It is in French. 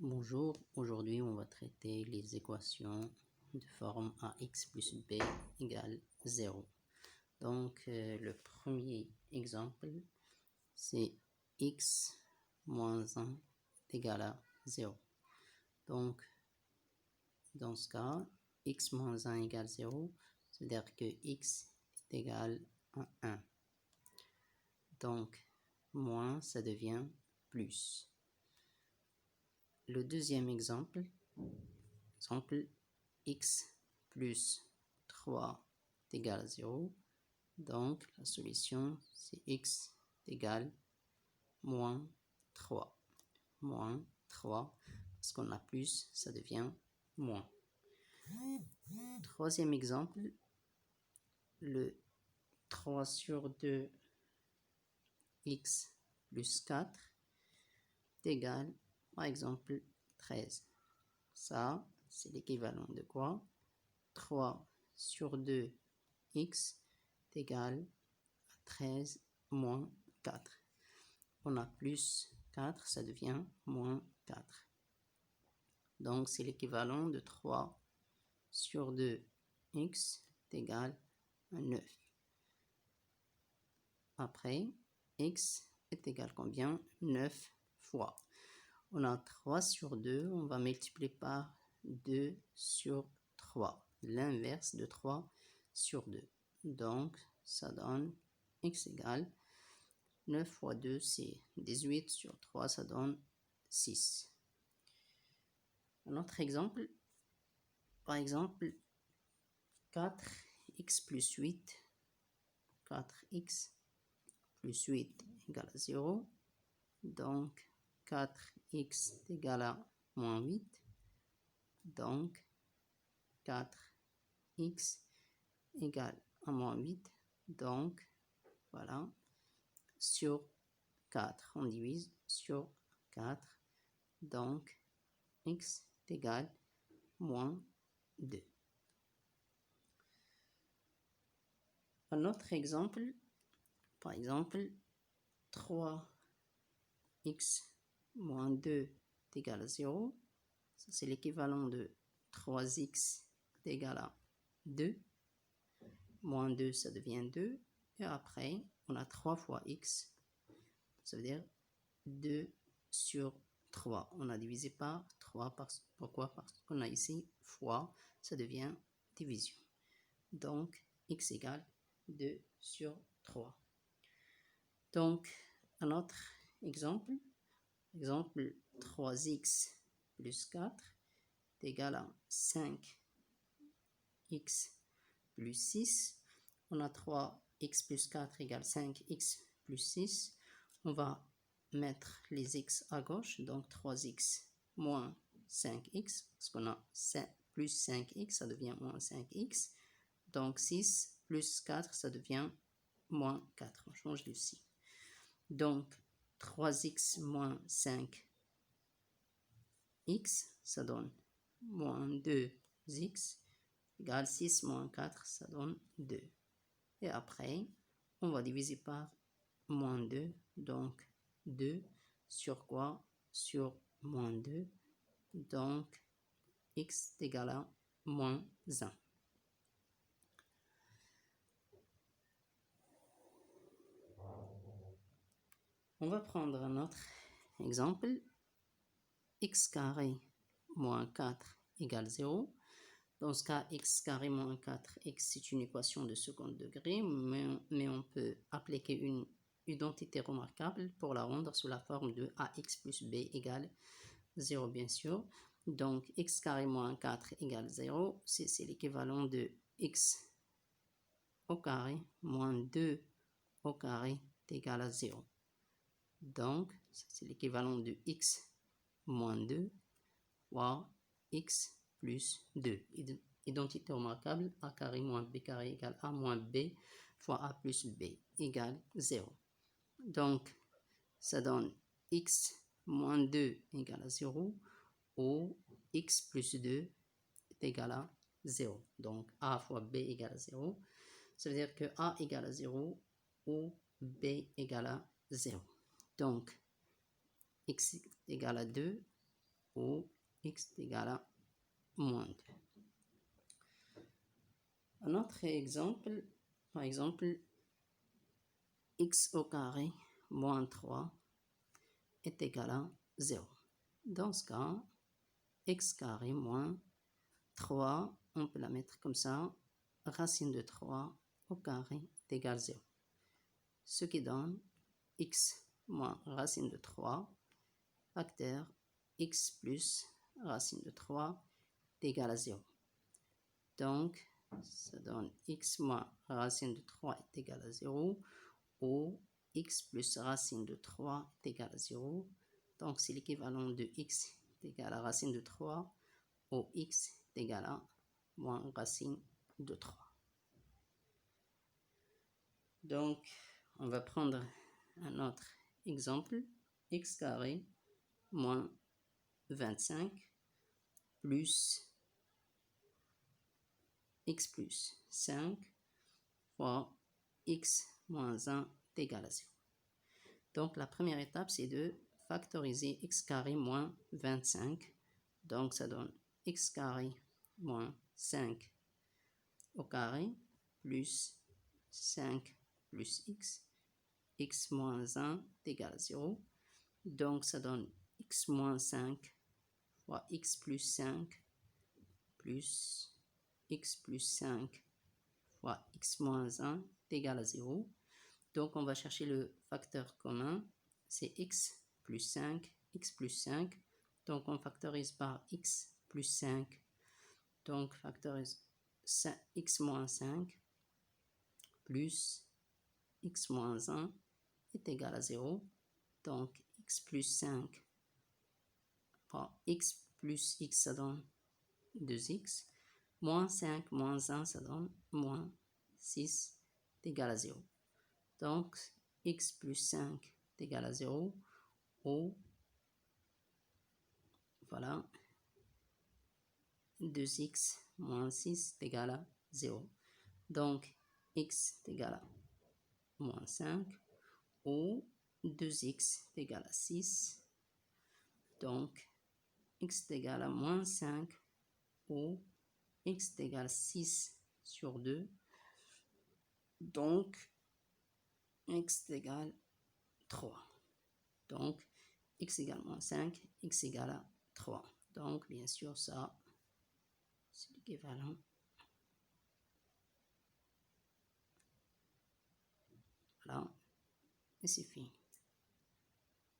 Bonjour, aujourd'hui on va traiter les équations de forme ax plus b égale 0. Donc le premier exemple c'est x moins 1 est égal à 0. Donc dans ce cas, x moins 1 égale 0, c'est-à-dire que x est égal à 1. Donc moins ça devient plus. Le deuxième exemple x plus 3 est égal à 0. Donc la solution c'est x est égal moins 3. Moins 3, parce qu'on a plus, ça devient moins. Troisième exemple, le 3 sur 2 x plus 4 est égal, par exemple, 13. Ça, c'est l'équivalent de quoi? 3 sur 2 x est égal à 13 moins 4. On a plus 4, ça devient moins 4. Donc, c'est l'équivalent de 3 sur 2 x est égal à 9. Après, x est égal à combien? 9 fois. On a 3 sur 2, on va multiplier par 2 sur 3. L'inverse de 3 sur 2. Donc, ça donne x égale 9 fois 2, c'est 18 sur 3, ça donne 6. Un autre exemple, par exemple, 4x plus 8. 4x plus 8 égale à 0. Donc, 4x est égal à moins 8. Donc, 4x égale à moins 8. Donc, voilà, sur 4. On divise sur 4. Donc, x est égal à moins 2. Un autre exemple, par exemple, 3x moins 2 est égal à 0. C'est l'équivalent de 3x est égal à 2. Moins 2, ça devient 2. Et après, on a 3 fois x. Ça veut dire 2 sur 3. On a divisé par 3. Pourquoi? Parce qu'on a ici fois. Ça devient division. Donc, x égale 2 sur 3. Donc, un autre exemple. Exemple 3x plus 4 est égal à 5x plus 6. On a 3x plus 4 égale 5x plus 6. On va mettre les x à gauche, donc 3x moins 5x, parce qu'on a 5 plus 5x, ça devient moins 5x. Donc 6 plus 4, ça devient moins 4. On change de signe. Donc 3x moins 5x, ça donne moins 2x, égale 6 moins 4, ça donne 2. Et après, on va diviser par moins 2, donc 2 sur quoi? Sur moins 2, donc x est égal à moins 1. On va prendre un autre exemple. X carré moins 4 égale 0. Dans ce cas, x carré moins 4x, c'est une équation de second degré, mais on peut appliquer une identité remarquable pour la rendre sous la forme de ax plus b égale 0, bien sûr. Donc, x carré moins 4 égale 0, c'est l'équivalent de x au carré moins 2 au carré est égal à 0. Donc, c'est l'équivalent de x moins 2 fois x plus 2. Identité remarquable, a carré moins b carré égale a moins b fois a plus b égale 0. Donc, ça donne x moins 2 égale à 0 ou x plus 2 est égal à 0. Donc, a fois b égale à 0. Ça veut dire que a égale à 0 ou b égale à 0. Donc, x égale à 2 ou x est égal à moins 2. Un autre exemple, par exemple, x au carré moins 3 est égal à 0. Dans ce cas, x carré moins 3, on peut la mettre comme ça, racine de 3 au carré est égal à 0. Ce qui donne x moins racine de 3, facteur x plus racine de 3 est égal à 0. Donc, ça donne x moins racine de 3 est égal à 0, ou x plus racine de 3 est égal à 0. Donc, c'est l'équivalent de x est égal à racine de 3, ou x est égal à moins racine de 3. Donc, on va prendre un autre exemple. X carré moins 25 plus x plus 5 fois x moins 1 est égal à 0. Donc, la première étape, c'est de factoriser x carré moins 25. Donc, ça donne x carré moins 5 au carré plus 5 plus x moins 1 est égal à 0. Donc, ça donne x moins 5 fois x plus 5 plus x plus 5 fois x moins 1 est égal à 0. Donc, on va chercher le facteur commun. C'est x plus 5, x plus 5. Donc, on factorise par x plus 5. Donc, factorise x moins 5 plus x moins 1 est égal à 0. Donc, x plus 5 par x plus x, ça donne 2x. Moins 5 moins 1, ça donne moins 6 est égal à 0. Donc, x plus 5 est égal à 0, ou voilà, 2x moins 6 est égal à 0. Donc, x est égal à moins 5, ou 2x est égal à 6. Donc, x est égal à moins 5, ou x est égal à 6 sur 2. Donc, x est égal à 3. Donc, x égale moins 5, x égale à 3. Donc, bien sûr, ça, c'est l'équivalent. Voilà, et c'est fini.